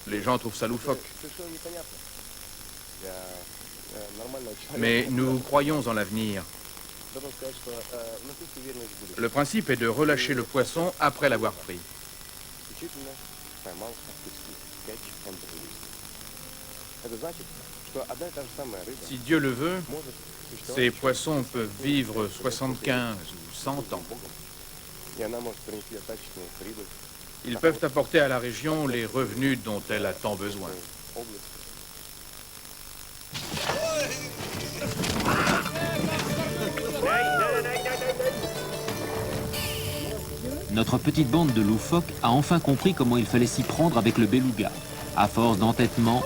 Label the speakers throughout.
Speaker 1: Les gens trouvent ça loufoque. Mais nous croyons en l'avenir. Le principe est de relâcher le poisson après l'avoir pris. Si Dieu le veut, ces poissons peuvent vivre 75 ou 100 ans. Ils peuvent apporter à la région les revenus dont elle a tant besoin.
Speaker 2: Notre petite bande de loufoques a enfin compris comment il fallait s'y prendre avec le beluga. À force d'entêtement,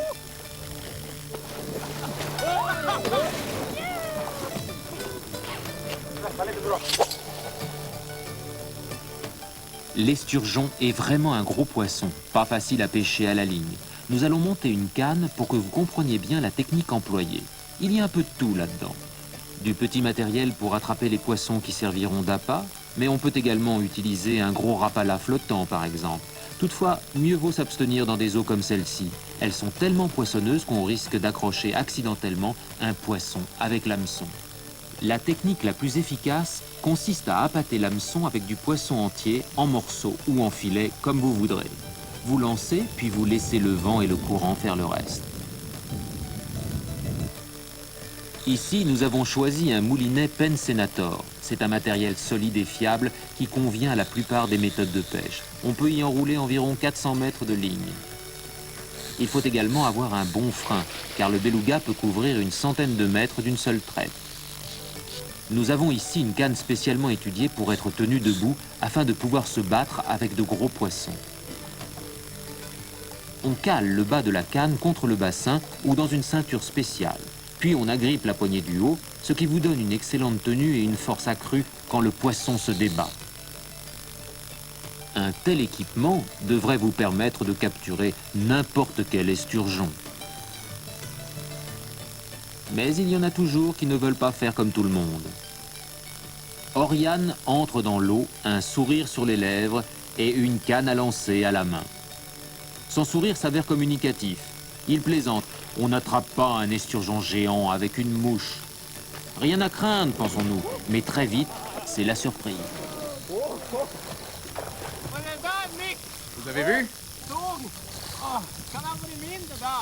Speaker 2: l'esturgeon est vraiment un gros poisson, pas facile à pêcher à la ligne. Nous allons monter une canne pour que vous compreniez bien la technique employée. Il y a un peu de tout là-dedans. Du petit matériel pour attraper les poissons qui serviront d'appât, mais on peut également utiliser un gros rapala flottant par exemple. Toutefois, mieux vaut s'abstenir dans des eaux comme celle-ci. Elles sont tellement poissonneuses qu'on risque d'accrocher accidentellement un poisson avec l'hameçon. La technique la plus efficace consiste à appâter l'hameçon avec du poisson entier, en morceaux ou en filets, comme vous voudrez. Vous lancez, puis vous laissez le vent et le courant faire le reste. Ici, nous avons choisi un moulinet Penn Senator. C'est un matériel solide et fiable qui convient à la plupart des méthodes de pêche. On peut y enrouler environ 400 mètres de ligne. Il faut également avoir un bon frein, car le beluga peut couvrir une centaine de mètres d'une seule traite. Nous avons ici une canne spécialement étudiée pour être tenue debout afin de pouvoir se battre avec de gros poissons. On cale le bas de la canne contre le bassin ou dans une ceinture spéciale. Puis on agrippe la poignée du haut, ce qui vous donne une excellente tenue et une force accrue quand le poisson se débat. Un tel équipement devrait vous permettre de capturer n'importe quel esturgeon. Mais il y en a toujours qui ne veulent pas faire comme tout le monde. Oriane entre dans l'eau, un sourire sur les lèvres et une canne à lancer à la main. Son sourire s'avère communicatif. Il plaisante. On n'attrape pas un esturgeon géant avec une mouche. Rien à craindre, pensons-nous. Mais très vite, c'est la surprise.
Speaker 1: Vous avez vu?
Speaker 3: Vous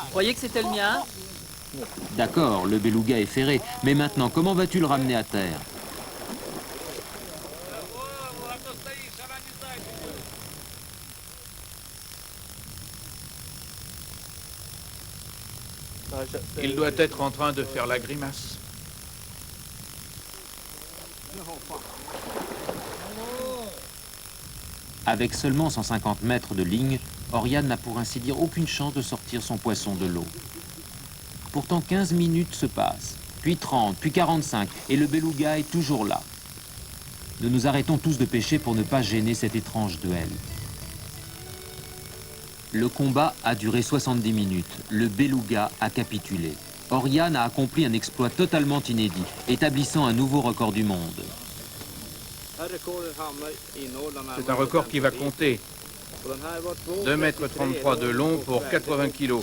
Speaker 3: croyez que c'était le mien?
Speaker 2: D'accord, le beluga est ferré. Mais maintenant, comment vas-tu le ramener à terre?
Speaker 1: Il doit être en train de faire la grimace.
Speaker 2: Avec seulement 150 mètres de ligne, Oriane n'a pour ainsi dire aucune chance de sortir son poisson de l'eau. Pourtant 15 minutes se passent, puis 30, puis 45, et le beluga est toujours là. Nous nous arrêtons tous de pêcher pour ne pas gêner cet étrange duel. Le combat a duré 70 minutes. Le beluga a capitulé. Oriane a accompli un exploit totalement inédit, établissant un nouveau record du monde.
Speaker 1: C'est un record qui va compter. 2,33 m de long pour 80 kg.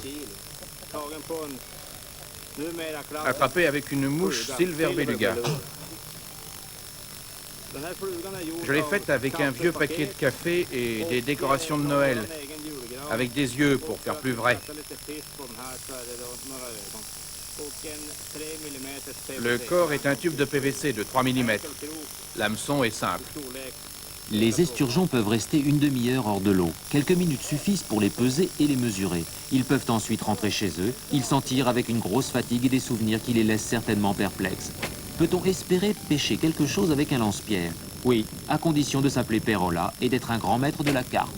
Speaker 1: Attrapé avec une mouche Silver Beluga. Je l'ai faite avec un vieux paquet de café et des décorations de Noël, avec des yeux pour faire plus vrai. Le corps est un tube de PVC de 3 mm. L'hameçon est simple.
Speaker 2: Les esturgeons peuvent rester une demi-heure hors de l'eau. Quelques minutes suffisent pour les peser et les mesurer. Ils peuvent ensuite rentrer chez eux. Ils s'en tirent avec une grosse fatigue et des souvenirs qui les laissent certainement perplexes. Peut-on espérer pêcher quelque chose avec un lance-pierre? Oui, à condition de s'appeler Perola et d'être un grand maître de la carpe.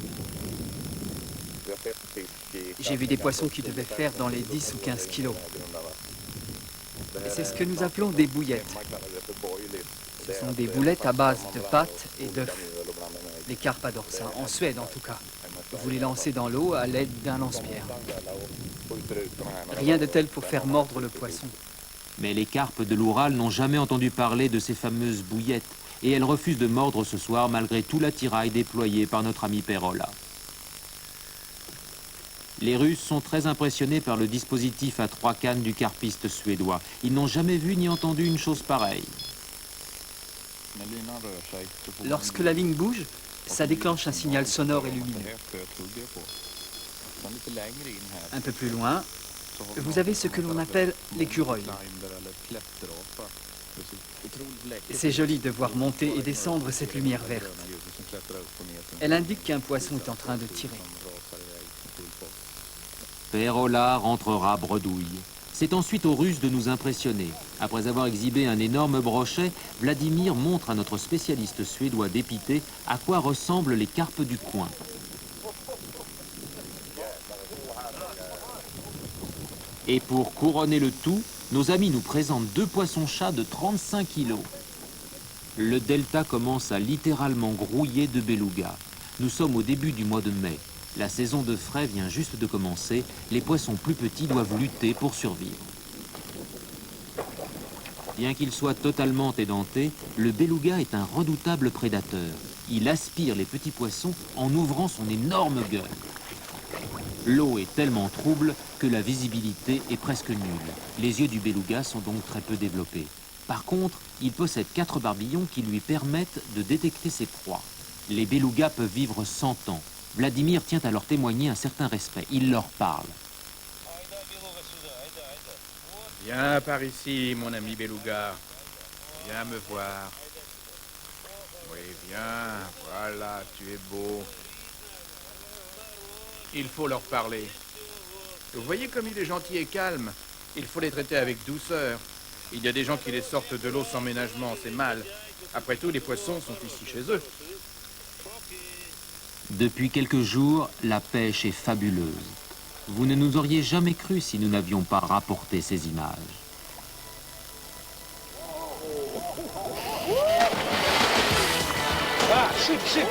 Speaker 3: J'ai vu des poissons qui devaient faire dans les 10 ou 15 kilos. C'est ce que nous appelons des bouillettes. Ce sont des boulettes à base de pâtes et d'œufs. Les carpes adorent ça, en Suède en tout cas. Vous les lancez dans l'eau à l'aide d'un lance-pierre. Rien de tel pour faire mordre le poisson.
Speaker 2: Mais les carpes de l'Oural n'ont jamais entendu parler de ces fameuses bouillettes et elles refusent de mordre ce soir malgré tout l'attirail déployé par notre ami Perola. Les Russes sont très impressionnés par le dispositif à 3 cannes du carpiste suédois. Ils n'ont jamais vu ni entendu une chose pareille.
Speaker 3: Lorsque la ligne bouge, ça déclenche un signal sonore et lumineux. Un peu plus loin, vous avez ce que l'on appelle l'écureuil. C'est joli de voir monter et descendre cette lumière verte. Elle indique qu'un poisson est en train de tirer.
Speaker 2: Perola rentrera bredouille. C'est ensuite aux Russes de nous impressionner. Après avoir exhibé un énorme brochet, Vladimir montre à notre spécialiste suédois dépité à quoi ressemblent les carpes du coin. Et pour couronner le tout, nos amis nous présentent 2 poissons-chats de 35 kilos. Le delta commence à littéralement grouiller de beluga. Nous sommes au début du mois de mai. La saison de frai vient juste de commencer. Les poissons plus petits doivent lutter pour survivre. Bien qu'il soit totalement édenté, le beluga est un redoutable prédateur. Il aspire les petits poissons en ouvrant son énorme gueule. L'eau est tellement trouble que la visibilité est presque nulle. Les yeux du beluga sont donc très peu développés. Par contre, il possède 4 barbillons qui lui permettent de détecter ses proies. Les belugas peuvent vivre 100 ans. Vladimir tient à leur témoigner un certain respect. Il leur parle.
Speaker 1: Viens par ici, mon ami beluga. Viens me voir. Oui, viens. Voilà, tu es beau. Il faut leur parler. Vous voyez comme il est gentil et calme. Il faut les traiter avec douceur. Il y a des gens qui les sortent de l'eau sans ménagement, c'est mal. Après tout, les poissons sont ici chez eux.
Speaker 2: Depuis quelques jours, la pêche est fabuleuse. Vous ne nous auriez jamais cru si nous n'avions pas rapporté ces images.
Speaker 4: Ah, chut, chut.